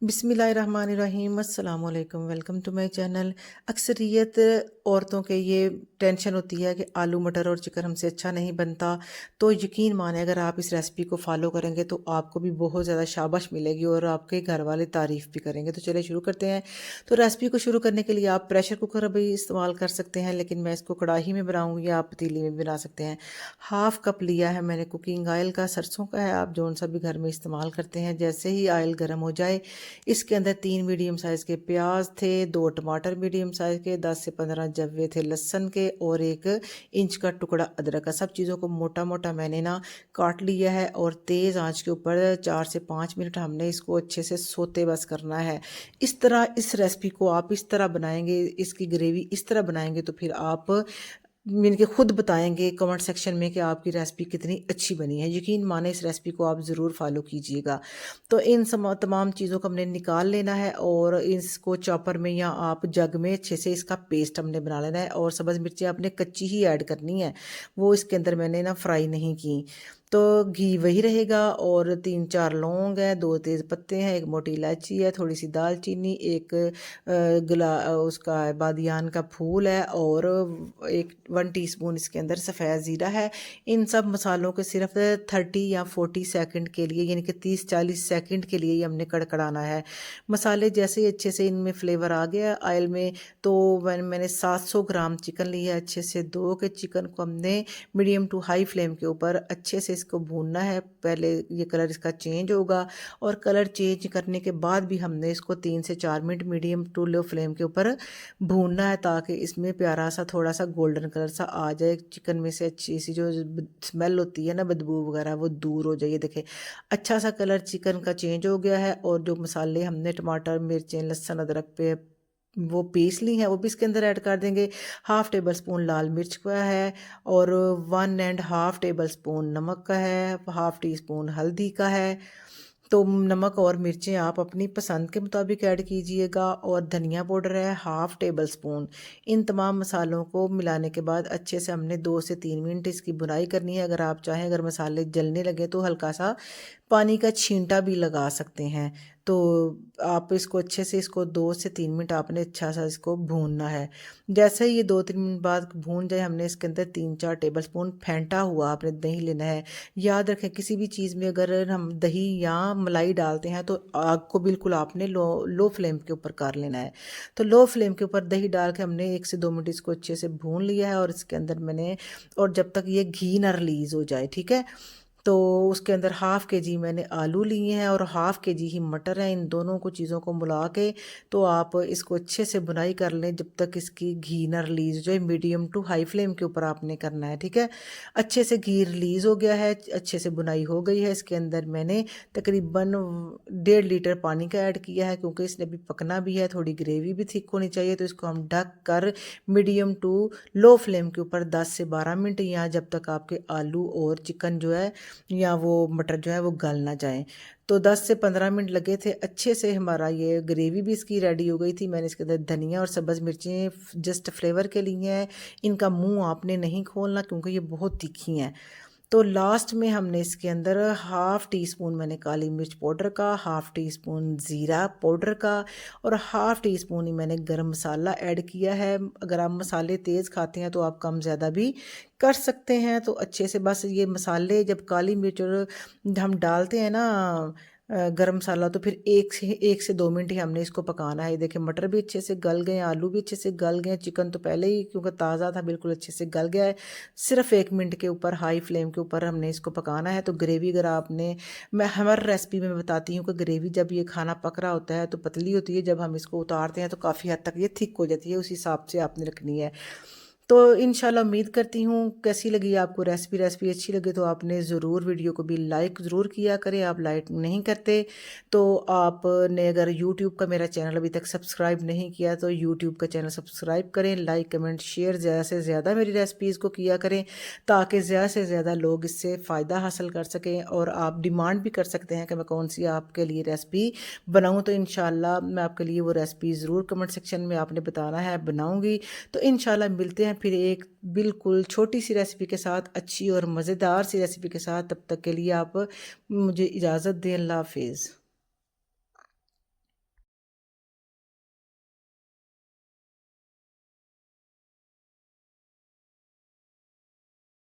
बिस्मिल्लाहिर्रहमानिर्रहीम अस्सलाम वालेकुम वेलकम टू माय चैनल। अक्सरियत औरतों के ये टेंशन होती है कि आलू मटर और चिकन हमसे अच्छा नहीं बनता। तो यकीन माने अगर आप इस रेसिपी को फॉलो करेंगे तो आपको भी बहुत ज़्यादा शाबाश मिलेगी और आपके घर वाले तारीफ़ भी करेंगे। तो चलिए शुरू करते हैं। तो रेसिपी को शुरू करने के लिए आप प्रेशर कुकर भी इस्तेमाल कर सकते हैं, लेकिन मैं इसको कढ़ाई में बनाऊँगी, आप पतीली में बना सकते हैं। हाफ़ कप लिया है मैंने कुकिंग ऑयल का, सरसों का है, आप जौन सा भी घर में इस्तेमाल करते हैं। जैसे ही ऑयल गर्म हो जाए इसके अंदर 3 मीडियम साइज़ के प्याज थे, 2 टमाटर मीडियम साइज़ के, 10 से 15 जव्वे थे लहसुन के और 1 इंच का टुकड़ा अदरक का। सब चीज़ों को मोटा-मोटा मैंने ना काट लिया है और तेज़ आंच के ऊपर 4 से 5 मिनट हमने इसको अच्छे से सोते बस करना है। इस तरह इस रेसिपी को आप इस तरह बनाएँगे, इसकी ग्रेवी इस तरह बनाएँगे तो फिर आप मीन के खुद बताएँगे कमेंट सेक्शन में कि आपकी रेसिपी कितनी अच्छी बनी है। यकीन माने इस रेसिपी को आप ज़रूर फ़ॉलो कीजिएगा। तो इन तमाम चीज़ों को हमने निकाल लेना है और इसको चॉपर में या आप जग में अच्छे से इसका पेस्ट हमने बना लेना है और सब्ज़ मिर्चें आपने कच्ची ही ऐड करनी है, वो इसके अंदर मैंने ना फ्राई नहीं की। तो घी वही रहेगा और 3-4 लौंग है, 2 तेज़ पत्ते हैं, 1 मोटी इलायची है, थोड़ी-सी दालचीनी, 1 उसका बादियान का फूल है और एक 1 टीस्पून इसके अंदर सफ़ेद ज़ीरा है। इन सब मसालों को सिर्फ 30 या 40 सेकंड के लिए, यानी कि 30-40 सेकंड के लिए ही हमने कड़कड़ाना है। मसाले जैसे ही अच्छे से इनमें फ्लेवर आ गया ऑयल में, तो मैंने 700 ग्राम चिकन लिया है। अच्छे से धो के चिकन को हमने मीडियम टू हाई फ्लेम के ऊपर अच्छे से इसको भूनना है। पहले ये कलर इसका चेंज होगा और कलर चेंज करने के बाद भी हमने इसको 3 से 4 minute medium to low flame के ऊपर भूनना है, ताकि इसमें प्यारा सा थोड़ा सा गोल्डन कलर सा आ जाए। चिकन में से अच्छी सी जो स्मेल होती है ना, बदबू वगैरह, वो दूर हो जाए। देखें अच्छा सा कलर चिकन का चेंज हो गया है और जो मसाले हमने टमाटर मिर्चें लहसुन अदरक पे वो पीस ली हैं वो भी इसके अंदर ऐड कर देंगे। हाफ़ टेबल स्पून लाल मिर्च का है और 1 एंड हाफ़ टेबल स्पून नमक का है, हाफ़ टी स्पून हल्दी का है। तो नमक और मिर्चें आप अपनी पसंद के मुताबिक ऐड कीजिएगा और धनिया पाउडर है हाफ़ टेबल स्पून। इन तमाम मसालों को मिलाने के बाद अच्छे से हमने 2 से 3 मिनट इसकी भुनाई करनी है। अगर आप चाहें, अगर मसाले जलने लगे तो हल्का सा पानी का छींटा भी लगा सकते हैं। तो आप इसको अच्छे से इसको 2 से 3 मिनट आपने अच्छा सा इसको भूनना है। जैसे ही ये 2-3 मिनट बाद भून जाए, हमने इसके अंदर 3-4 टेबल स्पून फेंटा हुआ आपने दही लेना है। याद रखें किसी भी चीज़ में अगर हम दही या मलाई डालते हैं तो आग को बिल्कुल आपने लो फ्लेम के ऊपर कर लेना है। तो लो फ्लेम के ऊपर दही डाल के हमने 1 से 2 मिनट इसको अच्छे से भून लिया है और इसके अंदर मैंने, और जब तक ये घी ना रिलीज़ हो जाए, ठीक है। तो उसके अंदर हाफ़ केजी मैंने आलू लिए हैं और हाफ़ केजी ही मटर हैं। इन दोनों को चीज़ों को मिला के तो आप इसको अच्छे से भुनाई कर लें जब तक इसकी घी ना रिलीज़ हो जाए। मीडियम टू हाई फ्लेम के ऊपर आपने करना है, ठीक है। अच्छे से घी रिलीज़ हो गया है, अच्छे से भुनाई हो गई है। इसके अंदर मैंने तकरीबन 1.5 लीटर पानी का ऐड किया है, क्योंकि इसने अभी पकना भी है, थोड़ी ग्रेवी भी थिक होनी चाहिए। तो इसको हम ढक कर मीडियम टू लो फ्लेम के ऊपर 10 से 12 मिनट, या जब तक आपके आलू और चिकन जो है या वो मटर जो है वो गल ना जाए। तो 10 से 15 मिनट लगे थे, अच्छे से हमारा ये ग्रेवी भी इसकी रेडी हो गई थी। मैंने इसके अंदर धनिया और सब्ज़ मिर्चें जस्ट फ्लेवर के लिए हैं। इनका मुंह आपने नहीं खोलना क्योंकि ये बहुत तीखी हैं। तो लास्ट में हमने इसके अंदर हाफ़ टी स्पून मैंने काली मिर्च पाउडर का, हाफ़ टी स्पून ज़ीरा पाउडर का और हाफ़ टी स्पून ही मैंने गरम मसाला ऐड किया है। अगर आप मसाले तेज़ खाते हैं तो आप कम ज़्यादा भी कर सकते हैं। तो अच्छे से बस ये मसाले जब काली मिर्च और हम डालते हैं ना गरम मसाला, तो फिर 1 से 2 मिनट ही हमने इसको पकाना है। देखिए मटर भी अच्छे से गल गए, आलू भी अच्छे से गल गए, चिकन तो पहले ही क्योंकि ताज़ा था बिल्कुल अच्छे से गल गया है। सिर्फ 1 मिनट के ऊपर हाई फ्लेम के ऊपर हमने इसको पकाना है। तो ग्रेवी अगर आपने, मैं हर रेसिपी में बताती हूँ कि ग्रेवी जब ये खाना पक रहा होता है तो पतली होती है, जब हम इसको उतारते हैं तो काफ़ी हद तक ये थिक हो जाती है। उस हिसाब से आपने रखनी है। तो इंशाल्लाह उम्मीद करती हूँ कैसी लगी आपको रेसिपी अच्छी लगे तो आपने ज़रूर वीडियो को भी लाइक ज़रूर किया करें। आप लाइक नहीं करते तो आपने अगर यूट्यूब का मेरा चैनल अभी तक सब्सक्राइब नहीं किया तो यूट्यूब का चैनल सब्सक्राइब करें। लाइक कमेंट शेयर ज़्यादा से ज़्यादा मेरी रेसिपीज़ को किया करें, ताकि ज़्यादा से ज़्यादा लोग इससे फ़ायदा हासिल कर सकें। और आप डिमांड भी कर सकते हैं कि मैं कौन सी आपके लिए रेसिपी बनाऊँ, तो इंशाल्लाह मैं आपके लिए वो रेसिपी ज़रूर कमेंट सेक्शन में आपने बताना है, बनाऊँगी। तो इंशाल्लाह मिलते हैं फिर एक बिल्कुल छोटी सी रेसिपी के साथ, अच्छी और मज़ेदार सी रेसिपी के साथ। तब तक के लिए आप मुझे इजाज़त दें। अल्लाह हाफ़िज़।